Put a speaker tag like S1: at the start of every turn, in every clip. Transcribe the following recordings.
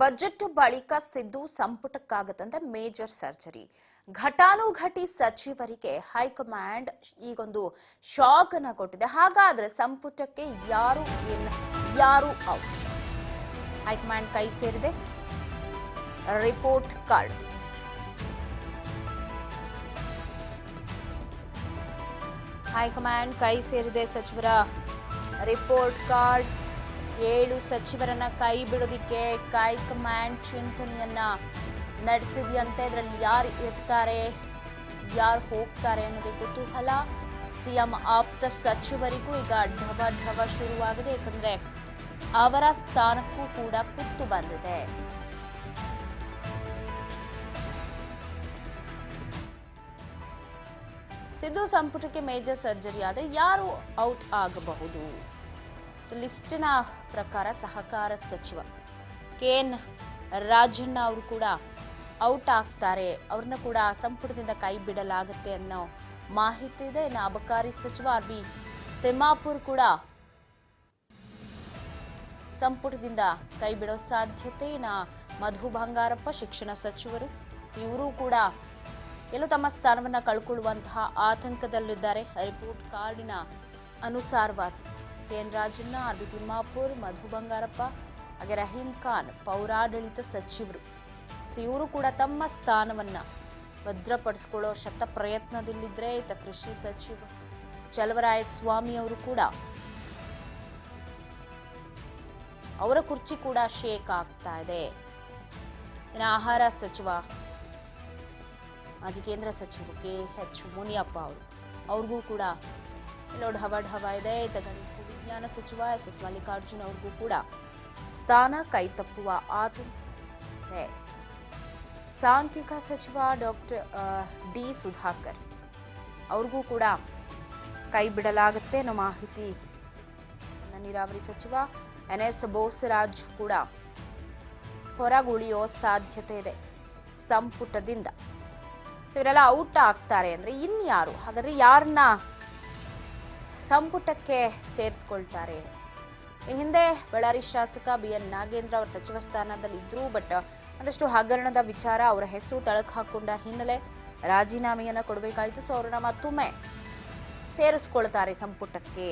S1: Budget ಬಳಿಕ Siddu ಸಂಪುಟಕ್ಕಾಗದಂತೆ major surgery. ಘಟಾನುಘಟಿ ಸಚಿವರಿಗೆ ಹೈಕಮಾಂಡ್ ಈಗೊಂದು ಶಾಕ್ ಅನ್ನ ಕೊಟ್ಟಿದೆ. ಹಾಗಾದ್ರೆ ಸಂಪುಟಕ್ಕೆ ಯಾರು ಔಟ್? ಹೈಕಮಾಂಡ್ ಕೈ ಸೇರಿದೆ ರಿಪೋರ್ಟ್ ಕಾರ್ಡ್. ಹೈಕಮಾಂಡ್ ಕೈ ಸೇರಿದೆ ಸಚಿವರ ರಿಪೋರ್ಟ್ ಕಾರ್ಡ್. 7 ಸಚಿವರನ್ನ ಕೈ ಬಿಡೋದಿಕ್ಕೆ ಹೈಕಮಾಂಡ್ ಚಿಂತನೆಯನ್ನ ನಡೆಸಿದೆಯಂತೆ. ಇದರಲ್ಲಿ ಯಾರು ಇರ್ತಾರೆ, ಯಾರು ಹೋಗ್ತಾರೆ ಅನ್ನೋದೇ ಕುತೂಹಲ. ಸಿಎಂ ಆಪ್ತ ಸಚಿವರಿಗೂ ಈಗ ಢವ ಶುರುವಾಗಿದೆ. ಯಾಕಂದ್ರೆ ಅವರ ಸ್ಥಾನಕ್ಕೂ ಕೂಡ ಕುತ್ತು ಬಂದಿದೆ. ಸಿದ್ದು ಸಂಪುಟಕ್ಕೆ ಮೇಜರ್ ಸರ್ಜರಿ ಆದರೆ ಯಾರು ಔಟ್ ಆಗಬಹುದು? ಲಿಸ್ಟಿನ ಪ್ರಕಾರ ಸಹಕಾರ ಸಚಿವ KN ರಾಜಣ್ಣ ಅವರು ಕೂಡ ಔಟ್ ಆಗ್ತಾರೆ. ಅವ್ರನ್ನ ಕೂಡ ಸಂಪುಟದಿಂದ ಕೈ ಬಿಡಲಾಗುತ್ತೆ ಅನ್ನೋ ಮಾಹಿತಿ ಇದೆ. ಇನ್ನು ಅಬಕಾರಿ ಸಚಿವ RB ತಿಮ್ಮಾಪುರ್ ಕೂಡ ಸಂಪುಟದಿಂದ ಕೈ ಬಿಡೋ ಸಾಧ್ಯತೆ. ಇನ್ನು ಮಧು ಬಂಗಾರಪ್ಪ ಶಿಕ್ಷಣ ಸಚಿವರು, ಇವರು ಕೂಡ ಎಲ್ಲೋ ತಮ್ಮ ಸ್ಥಾನವನ್ನು ಕಳ್ಕೊಳ್ಳುವಂತಹ ಆತಂಕದಲ್ಲಿದ್ದಾರೆ. ರಿಪೋರ್ಟ್ ಕಾರ್ಡಿನ ಅನುಸಾರವಾಗಿ KN ರಾಜಣ್ಣ, RB ತಿಮ್ಮಾಪುರ್, ಮಧು ಬಂಗಾರಪ್ಪ ಹಾಗೆ ರಹೀಂ ಖಾನ್ ಪೌರಾಡಳಿತ ಸಚಿವರು, ಇವರು ಕೂಡ ತಮ್ಮ ಸ್ಥಾನವನ್ನ ಭದ್ರಪಡಿಸಿಕೊಳ್ಳೋ ಶತ ಪ್ರಯತ್ನದಲ್ಲಿದ್ದರೆ ಇತ್ತ ಕೃಷಿ ಸಚಿವ ಚಲವರಾಯಸ್ವಾಮಿ ಅವರು ಕೂಡ ಅವರ ಕುರ್ಚಿ ಕೂಡ ಶೇಕ್ ಆಗ್ತಾ ಇದೆ. ಇನ್ನು ಆಹಾರ ಸಚಿವ ಮಾಜಿ ಕೇಂದ್ರ ಸಚಿವ KH ಮುನಿಯಪ್ಪ ಅವ್ರಿಗೂ ಕೂಡ ಎಲ್ಲೋ ಢವ ಇದೆ. ಇತ್ತ ಗಣಿತ ವಿಜ್ಞಾನ ಸಚಿವ SS ಮಲ್ಲಿಕಾರ್ಜುನ್ ಅವ್ರಿಗೂ ಕೂಡ ಸ್ಥಾನ ಕೈ ತಪ್ಪುವ ಆತಂಕ. ಸಾಂಖ್ಯಿಕ ಸಚಿವ ಡಾಕ್ಟರ್ D ಸುಧಾಕರ್ ಅವ್ರಿಗೂ ಕೂಡ ಕೈ ಬಿಡಲಾಗುತ್ತೆ ಅನ್ನೋ ಮಾಹಿತಿ. ನೀರಾವರಿ ಸಚಿವ NS ಬೋಸರಾಜ್ ಕೂಡ ಹೊರಗುಳಿಯೋ ಸಾಧ್ಯತೆ ಇದೆ ಸಂಪುಟದಿಂದ. ಇವರೆಲ್ಲ ಔಟ್ ಆಗ್ತಾರೆ ಅಂದ್ರೆ ಇನ್ಯಾರು? ಹಾಗಾದ್ರೆ ಯಾರನ್ನ ಸಂಪುಟಕ್ಕೆ ಸೇರಿಸ್ಕೊಳ್ತಾರೆ? ಈ ಹಿಂದೆ ಬಳ್ಳಾರಿ ಶಾಸಕ BN ನಾಗೇಂದ್ರ ಅವರ ಸಚಿವ ಸ್ಥಾನದಲ್ಲಿ ಇದ್ರು. ಬಟ್ ಒಂದಷ್ಟು ಹಗರಣದ ವಿಚಾರ ಅವರ ಹೆಸರು ತಳಕು ಹಾಕೊಂಡ ಹಿನ್ನೆಲೆ ರಾಜೀನಾಮೆಯನ್ನ ಕೊಡಬೇಕಾಯಿತು. ಸೊ ಅವ್ರನ್ನ ಮತ್ತೊಮ್ಮೆ ಸೇರಿಸ್ಕೊಳ್ತಾರೆ ಸಂಪುಟಕ್ಕೆ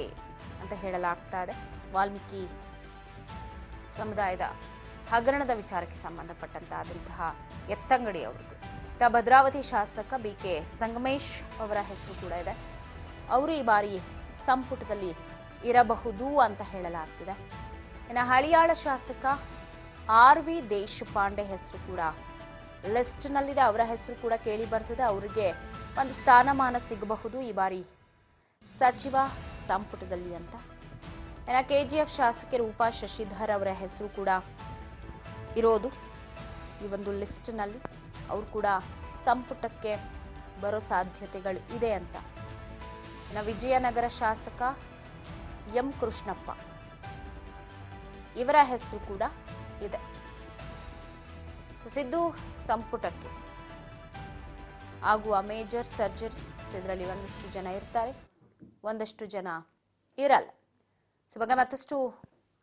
S1: ಅಂತ ಹೇಳಲಾಗ್ತಾ ಇದೆ. ವಾಲ್ಮೀಕಿ ಸಮುದಾಯದ ಹಗರಣದ ವಿಚಾರಕ್ಕೆ ಸಂಬಂಧಪಟ್ಟಂತಾದಂತಹ ಎತ್ತಂಗಡಿ ಅವರದ್ದು. ಭದ್ರಾವತಿ ಶಾಸಕ BK ಸಂಗಮೇಶ್ ಅವರ ಹೆಸರು ಕೂಡ ಇದೆ. ಅವರು ಈ ಬಾರಿ ಸಂಪುಟದಲ್ಲಿ ಇರಬಹುದು ಅಂತ ಹೇಳಲಾಗ್ತಿದೆ. ಇನ್ನು ಹಳಿಯಾಳ ಶಾಸಕ RV ದೇಶಪಾಂಡೆ ಹೆಸರು ಕೂಡ ಲಿಸ್ಟ್ನಲ್ಲಿದೆ. ಅವರ ಹೆಸರು ಕೂಡ ಕೇಳಿ ಬರ್ತದೆ. ಅವರಿಗೆ ಒಂದು ಸ್ಥಾನಮಾನ ಸಿಗಬಹುದು ಈ ಬಾರಿ ಸಚಿವ ಸಂಪುಟದಲ್ಲಿ ಅಂತ. ಇನ್ನು KGF ಶಾಸಕಿ ರೂಪಾ ಶಶಿಧರ್ ಅವರ ಹೆಸರು ಕೂಡ ಇರೋದು ಈ ಒಂದು ಲಿಸ್ಟ್ನಲ್ಲಿ. ಅವರು ಕೂಡ ಸಂಪುಟಕ್ಕೆ ಬರೋ ಸಾಧ್ಯತೆಗಳು ಇದೆ ಅಂತ. ಇನ್ನು ವಿಜಯನಗರ ಶಾಸಕ M ಕೃಷ್ಣಪ್ಪ ಇವರ ಹೆಸರು ಕೂಡ ಇದೆ. ಸಿದ್ದು ಸಂಪುಟಕ್ಕೆ ಆಗುವ ಮೇಜರ್ ಸರ್ಜರಿ, ಇದರಲ್ಲಿ ಒಂದಷ್ಟು ಜನ ಇರ್ತಾರೆ, ಒಂದಷ್ಟು ಜನ ಇರಲ್ಲ. ಬಗ್ಗೆ ಮತ್ತಷ್ಟು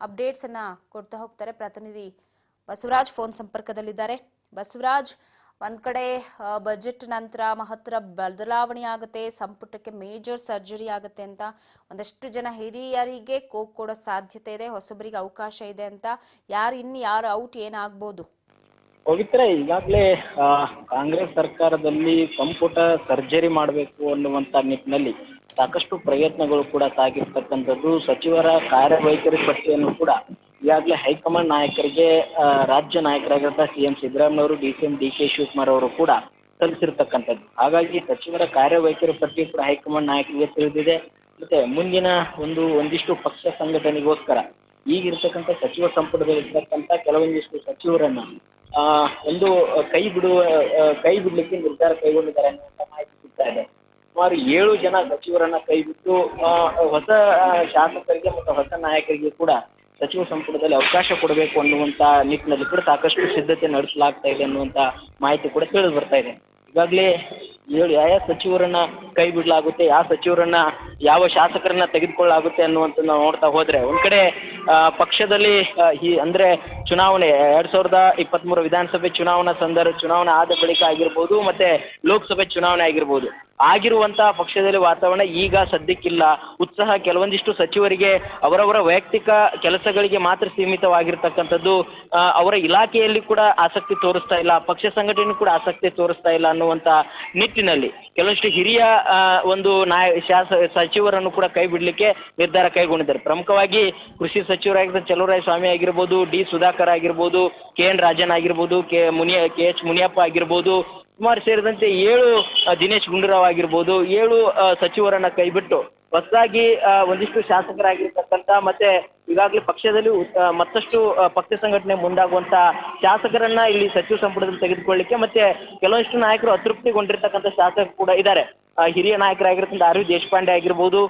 S1: ಅಪ್ಡೇಟ್ಸ್ ಅನ್ನ ಕೊಡ್ತಾ ಹೋಗ್ತಾರೆ ಪ್ರತಿನಿಧಿ ಬಸವರಾಜ್ ಫೋನ್ ಸಂಪರ್ಕದಲ್ಲಿದ್ದಾರೆ. ಬಸವರಾಜ್, ಒಂದ್ ಕಡೆ ಬಜೆಟ್ ನಂತರ ಮಹತ್ತರ ಬದಲಾವಣೆ ಆಗುತ್ತೆ, ಸಂಪುಟಕ್ಕೆ ಮೇಜರ್ ಸರ್ಜರಿ ಆಗುತ್ತೆ ಅಂತ ಒಂದಷ್ಟು ಜನ ಹಿರಿಯರಿಗೆ ಕೋಕ್ ಕೊಡೋ ಸಾಧ್ಯತೆ ಇದೆ, ಹೊಸಬರಿಗೆ ಅವಕಾಶ ಇದೆ ಅಂತ. ಯಾರು ಔಟ್ ಏನಾಗ್ಬೋದು?
S2: ಪವಿತ್ರ, ಈಗಾಗಲೇ ಕಾಂಗ್ರೆಸ್ ಸರ್ಕಾರದಲ್ಲಿ ಸಂಪುಟ ಸರ್ಜರಿ ಮಾಡಬೇಕು ಅನ್ನುವಂತ ನಿಟ್ಟಿನಲ್ಲಿ ಸಾಕಷ್ಟು ಪ್ರಯತ್ನಗಳು ಕೂಡ ಸಾಗಿರ್ತಕ್ಕಂಥದ್ದು. ಸಚಿವರ ಕಾರ್ಯವೈಖರಿ ಪಟ್ಟಿಯನ್ನು ಕೂಡ ಈಗಾಗಲೇ ಹೈಕಮಾಂಡ್ ನಾಯಕರಿಗೆ ರಾಜ್ಯ ನಾಯಕರಾಗಿದ್ದ CM ಸಿದ್ದರಾಮಯ್ಯ ಅವರು, DCM DK ಶಿವಕುಮಾರ್ ಅವರು ಕೂಡ ಸಲ್ಲಿಸಿರ್ತಕ್ಕಂಥದ್ದು. ಹಾಗಾಗಿ ಸಚಿವರ ಕಾರ್ಯವೈಖರಿ ಪಟ್ಟಿ ಕೂಡ ಹೈಕಮಾಂಡ್ ನಾಯಕರಿಗೆ ತಿಳಿದಿದೆ. ಮತ್ತೆ ಮುಂದಿನ ಒಂದಿಷ್ಟು ಪಕ್ಷ ಸಂಘಟನೆಗೋಸ್ಕರ ಈಗಿರ್ತಕ್ಕಂಥ ಸಚಿವ ಸಂಪುಟದಲ್ಲಿ ಇರ್ತಕ್ಕಂಥ ಕೆಲವೊಂದಿಷ್ಟು ಸಚಿವರನ್ನ ಕೈ ಬಿಡ್ಲಿಕ್ಕೆ ನಿರ್ಧಾರ ಕೈಗೊಂಡಿದ್ದಾರೆ ಅನ್ನುವಂತ ಮಾಹಿತಿ ಸಿಗ್ತಾ ಇದೆ. ಸುಮಾರು 7 ಜನ ಸಚಿವರನ್ನ ಕೈ ಬಿಟ್ಟು ಹೊಸ ಶಾಸಕರಿಗೆ ಮತ್ತು ಹೊಸ ನಾಯಕರಿಗೆ ಕೂಡ ಸಚಿವ ಸಂಪುಟದಲ್ಲಿ ಅವಕಾಶ ಕೊಡಬೇಕು ಅನ್ನುವಂತ ನಿಟ್ಟಿನಲ್ಲಿ ಕೂಡ ಸಾಕಷ್ಟು ಸಿದ್ಧತೆ ನಡೆಸಲಾಗ್ತಾ ಇದೆ ಅನ್ನುವಂತ ಮಾಹಿತಿ ಕೂಡ ತಿಳಿದು ಬರ್ತಾ ಇದೆ. ಈಗಾಗಲೇ ಯಾವ ಸಚಿವರನ್ನ ಕೈ ಬಿಡಲಾಗುತ್ತೆ, ಯಾವ ಸಚಿವರನ್ನ ಯಾವ ಶಾಸಕರನ್ನ ತೆಗೆದುಕೊಳ್ಳಲಾಗುತ್ತೆ ಅನ್ನುವಂತ ನಾವು ನೋಡ್ತಾ ಹೋದ್ರೆ ಒಂದ್ ಕಡೆ ಪಕ್ಷದಲ್ಲಿ ಅಂದ್ರೆ ಚುನಾವಣೆ 2023 ವಿಧಾನಸಭೆ ಚುನಾವಣೆ ಆದ ಬಳಿಕ ಆಗಿರ್ಬೋದು, ಮತ್ತೆ ಲೋಕಸಭೆ ಚುನಾವಣೆ ಆಗಿರ್ಬೋದು, ಆಗಿರುವಂತಹ ಪಕ್ಷದಲ್ಲಿ ವಾತಾವರಣ ಈಗ ಸದ್ಯಕ್ಕಿಲ್ಲ. ಉತ್ಸಾಹ ಕೆಲವೊಂದಿಷ್ಟು ಸಚಿವರಿಗೆ ಅವರವರ ವೈಯಕ್ತಿಕ ಕೆಲಸಗಳಿಗೆ ಮಾತ್ರ ಸೀಮಿತವಾಗಿರ್ತಕ್ಕಂಥದ್ದು, ಅವರ ಇಲಾಖೆಯಲ್ಲಿ ಕೂಡ ಆಸಕ್ತಿ ತೋರಿಸ್ತಾ ಇಲ್ಲ, ಪಕ್ಷ ಸಂಘಟನೆ ಕೂಡ ಆಸಕ್ತಿ ತೋರಿಸ್ತಾ ಇಲ್ಲ ಅನ್ನುವಂತ ನಿಟ್ಟಿನಲ್ಲಿ ಕೆಲವಷ್ಟು ಹಿರಿಯ ಒಂದು ಸಚಿವರನ್ನು ಕೂಡ ಕೈ ಬಿಡ್ಲಿಕ್ಕೆ ನಿರ್ಧಾರ ಕೈಗೊಂಡಿದ್ದಾರೆ. ಪ್ರಮುಖವಾಗಿ ಕೃಷಿ ಸಚಿವರಾಗಿದ್ದ ಚಲುವರಾಯ ಸ್ವಾಮಿ ಆಗಿರ್ಬೋದು, ಡಿ ಸುಧಾಕರ್ ಆಗಿರ್ಬೋದು, KN ರಾಜನ್ ಆಗಿರ್ಬೋದು, KH ಮುನಿಯಪ್ಪ ಆಗಿರ್ಬೋದು, ಸುಮಾರು ಸೇರಿದಂತೆ 7 ದಿನೇಶ್ ಗುಂಡೂರಾವ್ ಆಗಿರ್ಬೋದು, 7 ಸಚಿವರನ್ನ ಕೈಬಿಟ್ಟು ಹೊಸದಾಗಿ ಒಂದಿಷ್ಟು ಶಾಸಕರಾಗಿರ್ತಕ್ಕಂಥ ಮತ್ತೆ ಈಗಾಗಲೇ ಪಕ್ಷದಲ್ಲಿ ಮತ್ತಷ್ಟು ಪಕ್ಷ ಸಂಘಟನೆ ಮುಂದಾಗುವಂತ ಶಾಸಕರನ್ನ ಇಲ್ಲಿ ಸಚಿವ ಸಂಪುಟದಲ್ಲಿ ತೆಗೆದುಕೊಳ್ಳಿಕ್ಕೆ ಮತ್ತೆ ಕೆಲವೊಂದಿಷ್ಟು ನಾಯಕರು ಅತೃಪ್ತಿಗೊಂಡಿರ್ತಕ್ಕಂಥ ಶಾಸಕರು ಕೂಡ ಇದ್ದಾರೆ. ಹಿರಿಯ ನಾಯಕರಾಗಿರ್ತಕ್ಕಂಥ RV ದೇಶಪಾಂಡೆ ಆಗಿರ್ಬೋದು,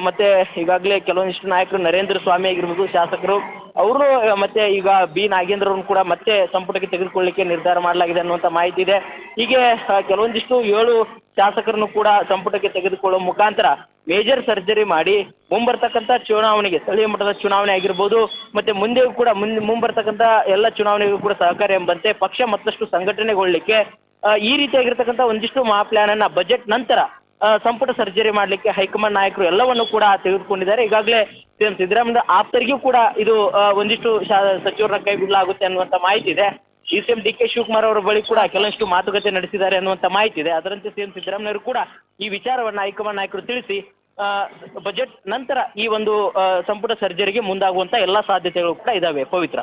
S2: ಮತ್ತೆ ಈಗಾಗಲೇ ಕೆಲವೊಂದಿಷ್ಟು ನಾಯಕರು ನರೇಂದ್ರ ಸ್ವಾಮಿ ಆಗಿರ್ಬೋದು ಶಾಸಕರು, ಅವರು ಮತ್ತೆ ಈಗ B ನಾಗೇಂದ್ರ ಅವ್ರನ್ನು ಕೂಡ ಮತ್ತೆ ಸಂಪುಟಕ್ಕೆ ತೆಗೆದುಕೊಳ್ಳಿಕ್ಕೆ ನಿರ್ಧಾರ ಮಾಡಲಾಗಿದೆ ಅನ್ನುವಂತ ಮಾಹಿತಿ ಇದೆ. ಹೀಗೆ ಕೆಲವೊಂದಿಷ್ಟು 7 ಶಾಸಕರನ್ನು ಕೂಡ ಸಂಪುಟಕ್ಕೆ ತೆಗೆದುಕೊಳ್ಳುವ ಮುಖಾಂತರ ಮೇಜರ್ ಸರ್ಜರಿ ಮಾಡಿ ಮುಂಬರ್ತಕ್ಕಂಥ ಚುನಾವಣೆಗೆ, ಸ್ಥಳೀಯ ಮಟ್ಟದ ಚುನಾವಣೆ ಆಗಿರ್ಬೋದು, ಮತ್ತೆ ಮುಂದೆಯೂ ಕೂಡ ಮುಂಬರ್ತಕ್ಕಂಥ ಎಲ್ಲ ಚುನಾವಣೆಗೂ ಕೂಡ ಸಹಕಾರಿ ಎಂಬಂತೆ ಪಕ್ಷ ಮತ್ತಷ್ಟು ಸಂಘಟನೆಗೊಳ್ಳಲಿಕ್ಕೆ ಈ ರೀತಿಯಾಗಿರ್ತಕ್ಕಂಥ ಒಂದಿಷ್ಟು ಪ್ಲಾನ್ ಅನ್ನ ಬಜೆಟ್ ನಂತರ ಸಂಪುಟ ಸರ್ಜರಿ ಮಾಡ್ಲಿಕ್ಕೆ ಹೈಕಮಾಂಡ್ ನಾಯಕರು ಎಲ್ಲವನ್ನು ಕೂಡ ತೆಗೆದುಕೊಂಡಿದ್ದಾರೆ. ಈಗಾಗಲೇ CM ಸಿದ್ದರಾಮಯ್ಯ ಆಪ್ತರಿಗೂ ಕೂಡ ಇದು ಒಂದಿಷ್ಟು ಸಚಿವರನ್ನ ಕೈ ಬಿಡಲಾಗುತ್ತೆ ಅನ್ನುವಂತ ಮಾಹಿತಿ ಇದೆ. CM DK ಶಿವಕುಮಾರ್ ಅವರ ಬಳಿ ಕೂಡ ಕೆಲವಷ್ಟು ಮಾತುಕತೆ ನಡೆಸಿದ್ದಾರೆ ಅನ್ನುವಂತ ಮಾಹಿತಿ ಇದೆ. ಅದರಂತೆ CM ಸಿದ್ದರಾಮಯ್ಯ ಕೂಡ ಈ ವಿಚಾರವನ್ನ ಹೈಕಮಾಂಡ್ ನಾಯಕರು ತಿಳಿಸಿ ಬಜೆಟ್ ನಂತರ ಈ ಒಂದು ಸಂಪುಟ ಸರ್ಜರಿಗೆ ಮುಂದಾಗುವಂತ ಎಲ್ಲಾ ಸಾಧ್ಯತೆಗಳು ಕೂಡ ಇದಾವೆ. ಪವಿತ್ರ.